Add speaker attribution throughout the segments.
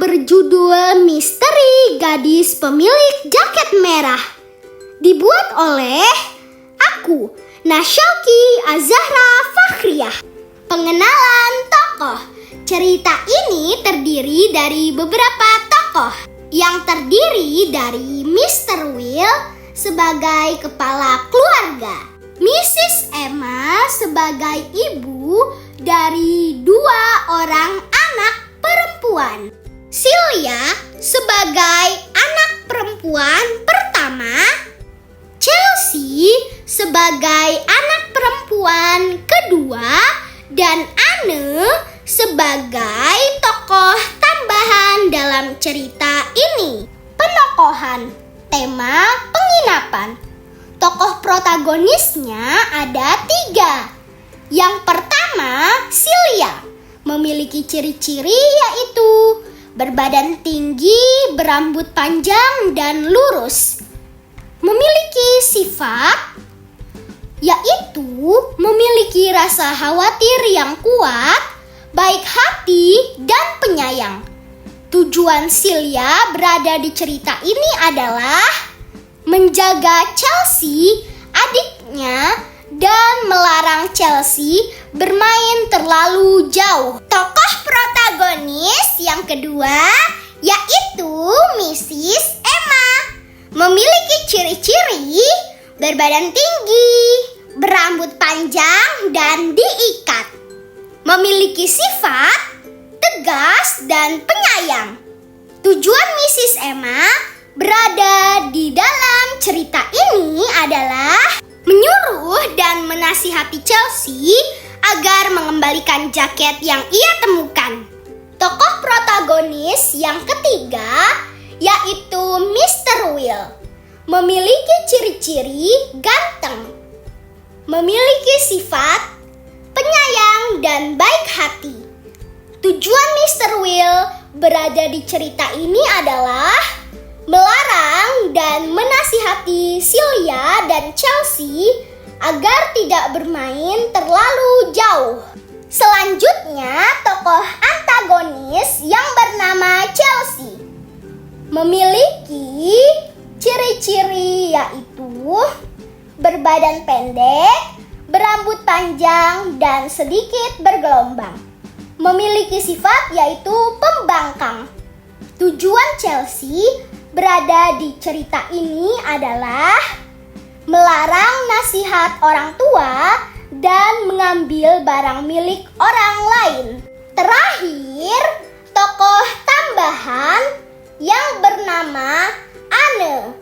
Speaker 1: berjudul Misteri Gadis Pemilik Jaket Merah. Dibuat oleh aku, Nasyauki Azahra Fakhriyah. Pengenalan tokoh. Cerita ini terdiri dari beberapa tokoh yang terdiri dari Mr. Will sebagai kepala keluarga, Mrs. Emma sebagai ibu dari 2 orang anak perempuan, Sylvia sebagai anak perempuan pertama, Chelsea sebagai anak perempuan kedua, dan Anne sebagai tokoh tambahan dalam cerita ini. Penokohan, tema penginapan. Tokoh protagonisnya ada 3. Yang pertama, Sylvia, memiliki ciri-ciri yaitu berbadan tinggi, berambut panjang dan lurus. Memiliki sifat yaitu memiliki rasa khawatir yang kuat, baik hati dan penyayang. Tujuan Sylvia berada di cerita ini adalah menjaga Chelsea, adiknya, dan melarang Chelsea bermain terlalu jauh. Tokoh protagonis yang kedua yaitu Mrs. Emma. Memiliki ciri-ciri berbadan tinggi, berambut panjang dan diikat. Memiliki sifat tegas dan penyayang. Tujuan Mrs. Emma berada di dalam cerita ini adalah menyuruh dan menasihati Chelsea agar mengembalikan jaket yang ia temukan. Tokoh protagonis yang ketiga yaitu Mr. Will. Memiliki ciri-ciri ganteng, memiliki sifat penyayang dan baik hati. Tujuan Mr. Will berada di cerita ini adalah melarang dan menasihati Sylvia dan Chelsea agar tidak bermain terlalu jauh. Selanjutnya, tokoh antagonis yang bernama Chelsea memiliki ciri-ciri yaitu berbadan pendek, berambut panjang dan sedikit bergelombang. Memiliki sifat yaitu pembangkang. Tujuan Chelsea berada di cerita ini adalah melarang nasihat orang tua dan mengambil barang milik orang lain. Terakhir, tokoh tambahan yang bernama Anne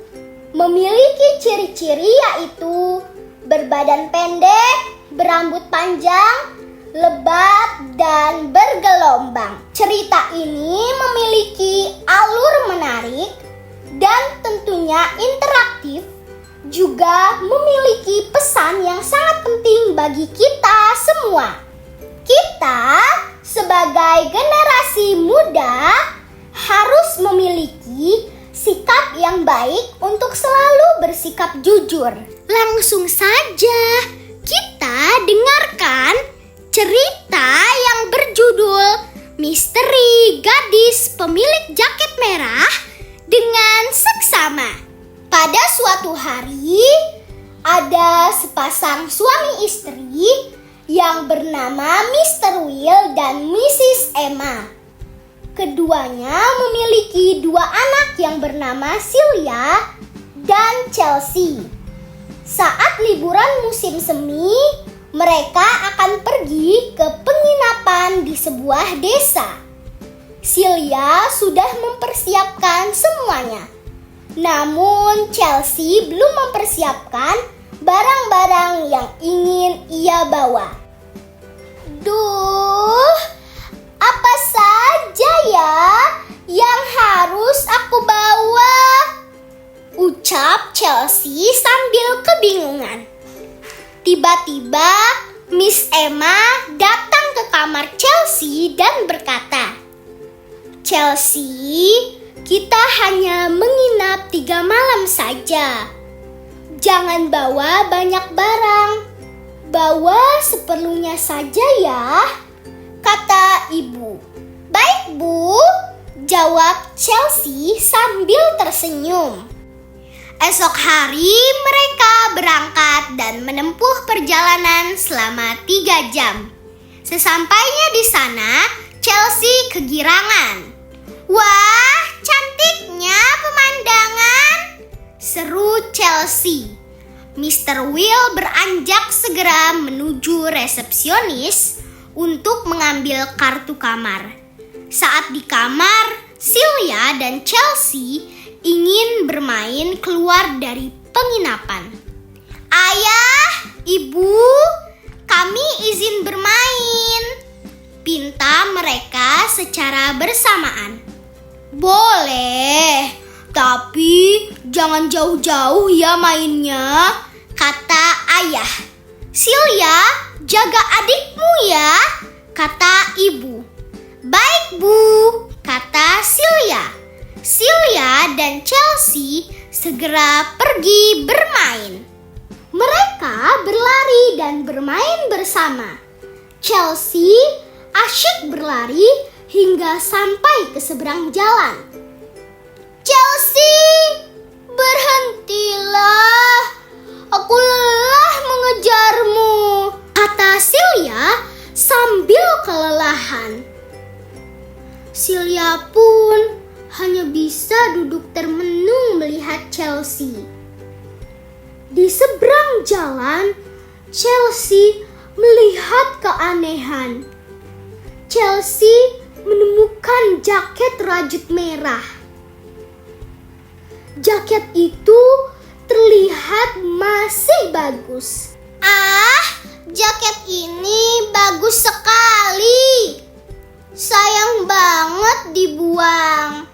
Speaker 1: memiliki ciri-ciri yaitu berbadan pendek, berambut panjang, lebat, dan bergelombang. Cerita ini memiliki alur menarik dan tentunya interaktif, juga memiliki pesan yang sangat penting bagi kita semua. Kita sebagai generasi muda harus memiliki sikap yang baik untuk selalu bersikap jujur. Langsung saja kita dengarkan cerita yang berjudul Misteri Gadis Pemilik Jaket Merah dengan seksama. Pada suatu hari, ada sepasang suami istri yang bernama Mr. Will dan Mrs. Emma. Keduanya memiliki 2 anak yang bernama Sylvia dan Chelsea. Saat liburan musim semi, mereka akan pergi ke penginapan di sebuah desa. Sylvia sudah mempersiapkan semuanya. Namun Chelsea belum mempersiapkan barang-barang yang ingin ia bawa. Duh, apa saja ya yang harus aku bawa? Ucap Chelsea sambil kebingungan. Tiba-tiba Miss Emma datang ke kamar Chelsea dan berkata, "Chelsea, kita hanya menginap 3 malam saja. Jangan bawa banyak barang. Bawa seperlunya saja ya," kata ibu. "Baik, Bu. jawab Chelsea sambil tersenyum. Esok hari mereka berangkat dan menempuh perjalanan selama 3 jam. Sesampainya di sana, Chelsea kegirangan. "Wah, cantiknya pemandangan!" seru Chelsea. Mr. Will beranjak segera menuju resepsionis untuk mengambil kartu kamar. Saat di kamar, Sylvia dan Chelsea ingin bermain keluar dari penginapan. "Ayah, Ibu, kami izin bermain," pinta mereka secara bersamaan. "Boleh, tapi jangan jauh-jauh ya mainnya," kata ayah. "Sylvia, jaga adikmu ya," kata ibu. "Baik, Bu," kata Sylvia. Sylvia dan Chelsea segera pergi bermain. Mereka berlari dan bermain bersama. Chelsea asyik berlari hingga sampai ke seberang jalan. "Chelsea, berhentilah. Aku lelah mengejarmu," kata Sylvia sambil kelelahan. Sylvia pun hanya bisa duduk termenung melihat Chelsea. Di seberang jalan, Chelsea melihat keanehan. Chelsea menemukan jaket rajut merah. Jaket itu terlihat masih bagus. Jaket ini bagus sekali. Sayang banget dibuang,"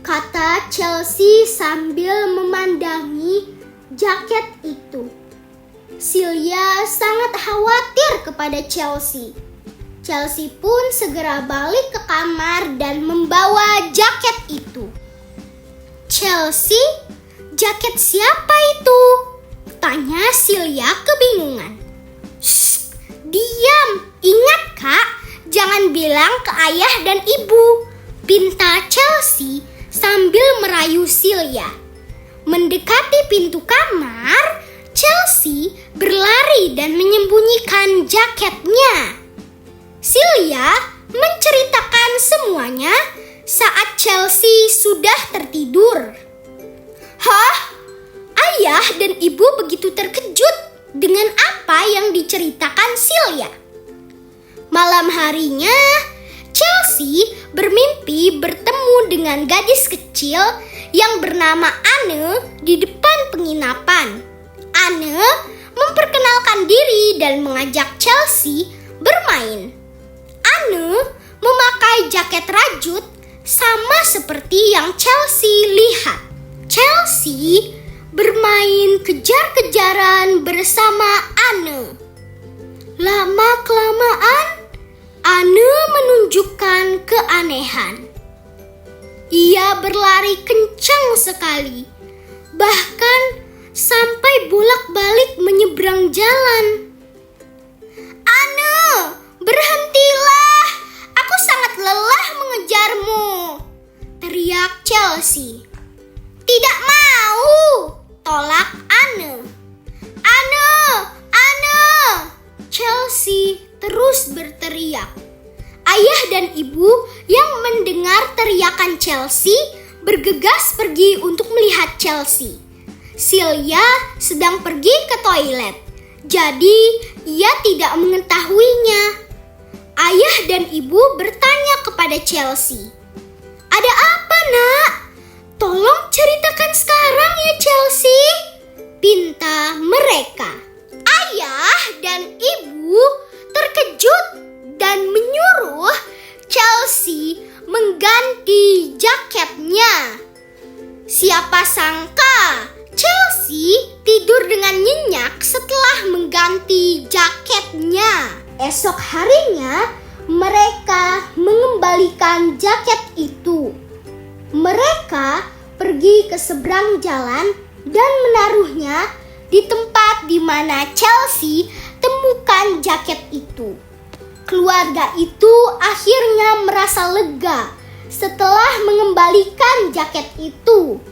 Speaker 1: kata Chelsea sambil memandangi jaket itu. Sylvia sangat khawatir kepada Chelsea. Chelsea pun segera balik ke kamar dan membawa jaket itu. "Chelsea, jaket siapa itu?" tanya Sylvia kebingungan. "Shh, diam. Ingat, Kak, jangan bilang ke ayah dan ibu," pinta Chelsea sambil merayu Sylvia. Mendekati pintu kamar, Chelsea berlari dan menyembunyikan jaketnya. Sylvia menceritakan semuanya saat Chelsea sudah tertidur. "Hah? Ayah dan ibu begitu terkejut dengan apa yang diceritakan Sylvia." Malam harinya, Chelsea bermimpi bertemu dengan gadis kecil yang bernama Anne di depan penginapan. Anne memperkenalkan diri dan mengajak Chelsea bermain. Anne memakai jaket rajut sama seperti yang Chelsea lihat. Chelsea bermain kejar-kejaran bersama Anne. Lama-kelamaan, Anne menunjukkan keanehan. Ia berlari kencang sekali, bahkan sampai bolak-balik menyeberang jalan. "Anne, berhentilah! Aku sangat lelah mengejarmu," teriak Chelsea. "Tidak mau," tolak Anne. "Anne, Anne!" Chelsea terus berteriak. Ayah dan ibu yang mendengar teriakan Chelsea bergegas pergi untuk melihat Chelsea. Sylvia sedang pergi ke toilet, jadi ia tidak mengetahuinya. Ayah dan ibu bertanya kepada Chelsea, "Ada apa, Nak? Tolong ceritakan sekarang ya, Chelsea," pinta mereka. Ayah dan ibu terkejut dan menyuruh Chelsea mengganti jaketnya. Siapa sangka Chelsea tidur dengan nyenyak setelah mengganti jaketnya. Esok harinya mereka mengembalikan jaket itu. Mereka pergi ke seberang jalan dan menaruhnya di tempat di mana Chelsea temukan jaket itu. Keluarga itu akhirnya merasa lega setelah mengembalikan jaket itu.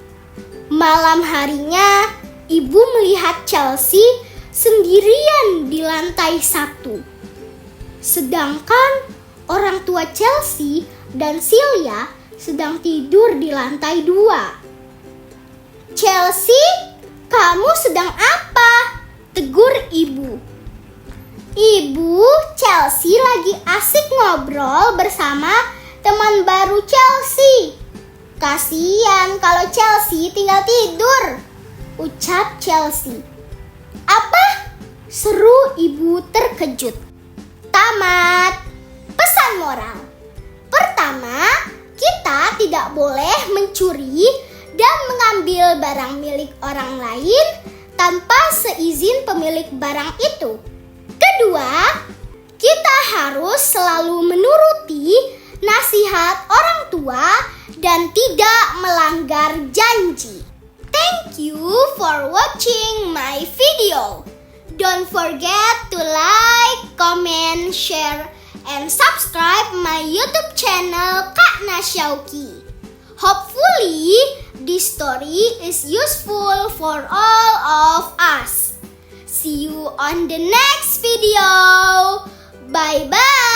Speaker 1: Malam harinya, ibu melihat Chelsea sendirian di lantai 1. Sedangkan orang tua Chelsea dan Celia sedang tidur di lantai 2. "Chelsea, kamu sedang apa?" tegur ibu. "Ibu, Chelsea lagi asik ngobrol bersama teman baru Chelsea. Kasian kalau Chelsea tinggal tidur," ucap Chelsea. "Apa?" seru ibu terkejut. Tamat. Pesan moral. Pertama, kita tidak boleh mencuri dan mengambil barang milik orang lain tanpa seizin pemilik barang itu. Kedua, kita harus selalu menuruti nasihat orang tua dan tidak melanggar janji. Thank you for watching my video. Don't forget to like, comment, share, and subscribe my YouTube channel Kak Nasyauki. Hopefully, this story is useful for all of us. See you on the next video. Bye-bye.